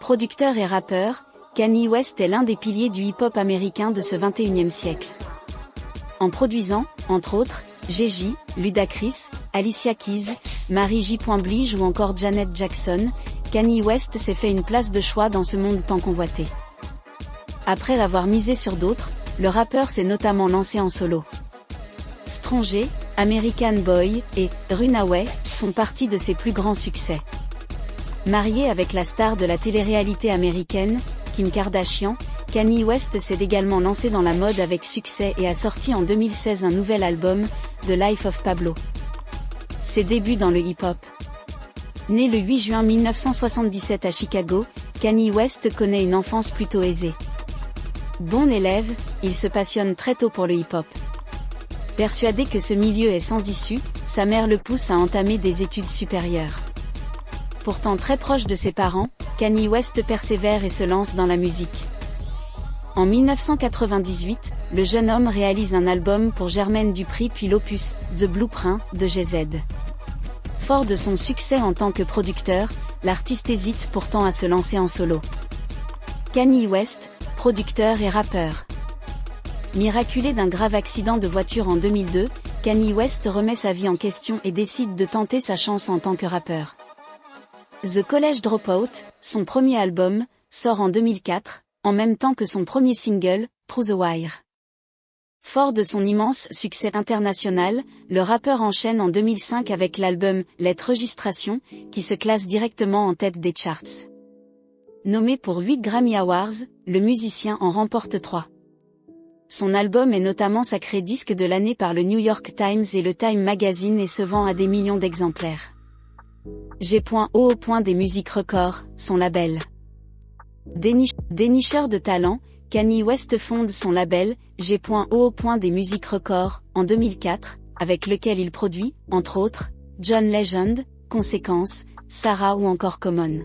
Producteur et rappeur, Kanye West est l'un des piliers du hip-hop américain de ce 21e siècle. En produisant, entre autres, Jay-Z, Ludacris, Alicia Keys, Mary J. Blige ou encore Janet Jackson, Kanye West s'est fait une place de choix dans ce monde tant convoité. Après avoir misé sur d'autres, le rappeur s'est notamment lancé en solo. Stronger, American Boy et Runaway font partie de ses plus grands succès. Marié avec la star de la télé-réalité américaine, Kim Kardashian, Kanye West s'est également lancé dans la mode avec succès et a sorti en 2016 un nouvel album, The Life of Pablo. Ses débuts dans le hip-hop. Né le 8 juin 1977 à Chicago, Kanye West connaît une enfance plutôt aisée. Bon élève, il se passionne très tôt pour le hip-hop. Persuadé que ce milieu est sans issue, sa mère le pousse à entamer des études supérieures. Pourtant très proche de ses parents, Kanye West persévère et se lance dans la musique. En 1998, le jeune homme réalise un album pour Jermaine Dupri puis l'opus « The Blueprint » de Jay-Z. Fort de son succès en tant que producteur, l'artiste hésite pourtant à se lancer en solo. Kanye West, producteur et rappeur. Miraculé d'un grave accident de voiture en 2002, Kanye West remet sa vie en question et décide de tenter sa chance en tant que rappeur. The College Dropout, son premier album, sort en 2004, en même temps que son premier single, Through the Wire. Fort de son immense succès international, le rappeur enchaîne en 2005 avec l'album Let Registration, qui se classe directement en tête des charts. Nommé pour 8 Grammy Awards, le musicien en remporte 3. Son album est notamment sacré disque de l'année par le New York Times et le Time Magazine et se vend à des millions d'exemplaires. G.O. des musiques records, son label. Dénicheur de talent, Kanye West fonde son label, G.O. des musiques records, en 2004, avec lequel il produit, entre autres, John Legend, Consequence, Sarah ou encore Common.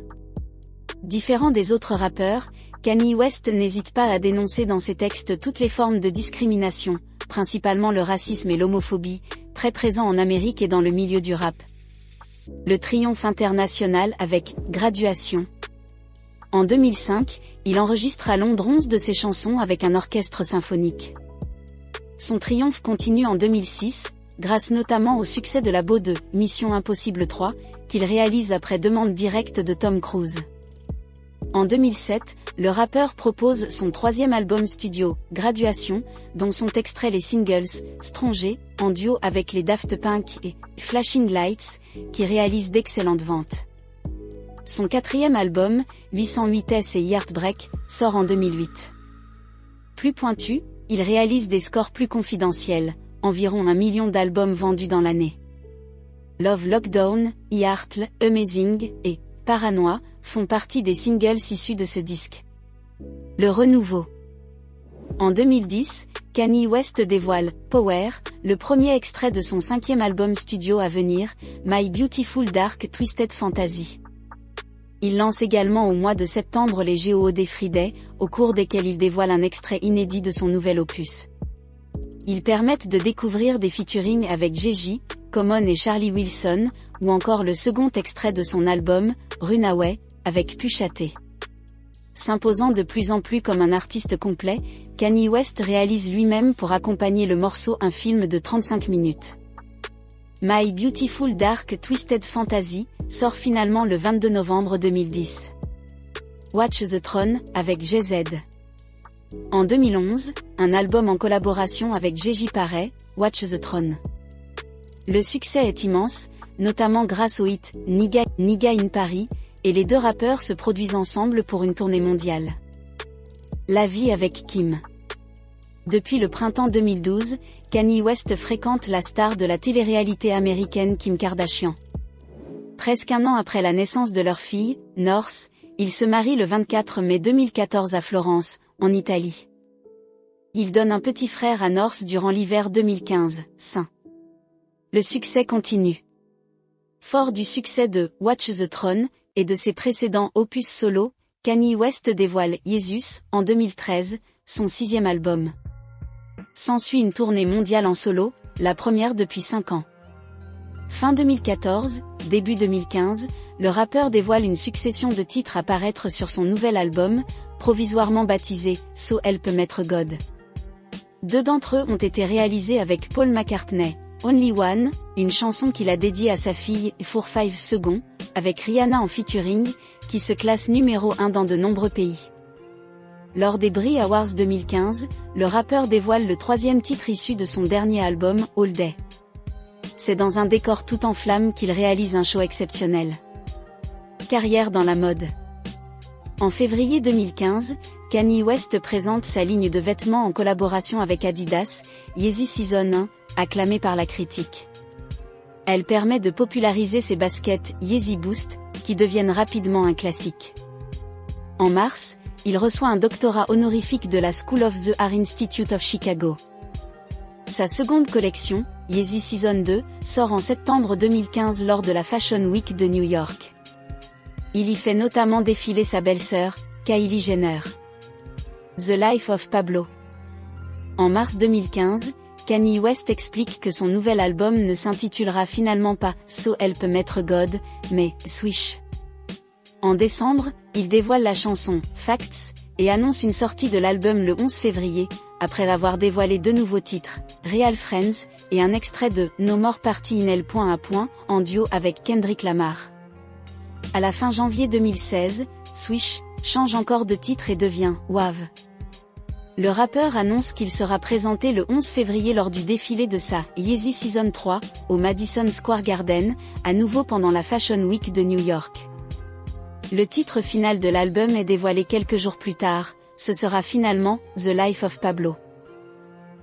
Différent des autres rappeurs, Kanye West n'hésite pas à dénoncer dans ses textes toutes les formes de discrimination, principalement le racisme et l'homophobie, très présents en Amérique et dans le milieu du rap. Le triomphe international avec « Graduation ». En 2005, il enregistre à Londres 11 de ses chansons avec un orchestre symphonique. Son triomphe continue en 2006, grâce notamment au succès de la BO de « Mission Impossible 3 », qu'il réalise après demande directe de Tom Cruise. En 2007, le rappeur propose son troisième album studio, Graduation, dont sont extraits les singles « Stronger » en duo avec les Daft Punk et « Flashing Lights » qui réalisent d'excellentes ventes. Son quatrième album, 808S et Heartbreak, sort en 2008. Plus pointu, il réalise des scores plus confidentiels, environ 1 million d'albums vendus dans l'année. Love Lockdown, Heartle, Amazing et Paranoia font partie des singles issus de ce disque. Le renouveau. En 2010, Kanye West dévoile « Power », le premier extrait de son 5e album studio à venir, My Beautiful Dark Twisted Fantasy. Il lance également au mois de septembre les G.O.D. Friday, au cours desquels il dévoile un extrait inédit de son nouvel opus. Ils permettent de découvrir des featurings avec Jay-Z, Common et Charlie Wilson, ou encore le second extrait de son album, Runaway, avec Pusha T. S'imposant de plus en plus comme un artiste complet, Kanye West réalise lui-même pour accompagner le morceau un film de 35 minutes. My Beautiful Dark Twisted Fantasy sort finalement le 22 novembre 2010. Watch the Throne, avec Jay-Z. En 2011, un album en collaboration avec J.J. Paré, Watch the Throne. Le succès est immense, notamment grâce au hit « Nigga in Paris », et les deux rappeurs se produisent ensemble pour une tournée mondiale. La vie avec Kim. Depuis le printemps 2012, Kanye West fréquente la star de la télé-réalité américaine Kim Kardashian. Presque un an après la naissance de leur fille, North, ils se marient le 24 mai 2014 à Florence, en Italie. Il donne un petit frère à North durant l'hiver 2015, St. Le succès continue. Fort du succès de « Watch the Throne » et de ses précédents opus solo, Kanye West dévoile « Jesus » en 2013, son 6e album. S'ensuit une tournée mondiale en solo, la première depuis 5 ans. Fin 2014, début 2015, le rappeur dévoile une succession de titres à paraître sur son nouvel album, provisoirement baptisé « So Help Maître God ». 2 d'entre eux ont été réalisés avec Paul McCartney, Only One, une chanson qu'il a dédiée à sa fille 4-5 Seconds, avec Rihanna en featuring, qui se classe numéro 1 dans de nombreux pays. Lors des Brit Awards 2015, le rappeur dévoile le 3e titre issu de son dernier album, All Day. C'est dans un décor tout en flammes qu'il réalise un show exceptionnel. Carrière dans la mode. En février 2015, Kanye West présente sa ligne de vêtements en collaboration avec Adidas, Yeezy Season 1, acclamée par la critique. Elle permet de populariser ses baskets Yeezy Boost, qui deviennent rapidement un classique. En mars, il reçoit un doctorat honorifique de la School of the Art Institute of Chicago. Sa seconde collection, Yeezy Season 2, sort en septembre 2015 lors de la Fashion Week de New York. Il y fait notamment défiler sa belle-sœur, Kylie Jenner. The Life of Pablo. En mars 2015, Kanye West explique que son nouvel album ne s'intitulera finalement pas « So Help Maître God », mais « Swish ». En décembre, il dévoile la chanson « Facts » et annonce une sortie de l'album le 11 février, après avoir dévoilé 2 nouveaux titres, « Real Friends » et un extrait de « No More Party in L.A. » en duo avec Kendrick Lamar. À la fin janvier 2016, Swish change encore de titre et devient WAV. Le rappeur annonce qu'il sera présenté le 11 février lors du défilé de sa Yeezy Season 3 au Madison Square Garden, à nouveau pendant la Fashion Week de New York. Le titre final de l'album est dévoilé quelques jours plus tard, ce sera finalement The Life of Pablo.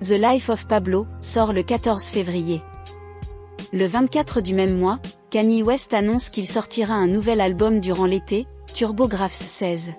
The Life of Pablo sort le 14 février. Le 24 du même mois, Kanye West annonce qu'il sortira un nouvel album durant l'été, TurboGrafx 16.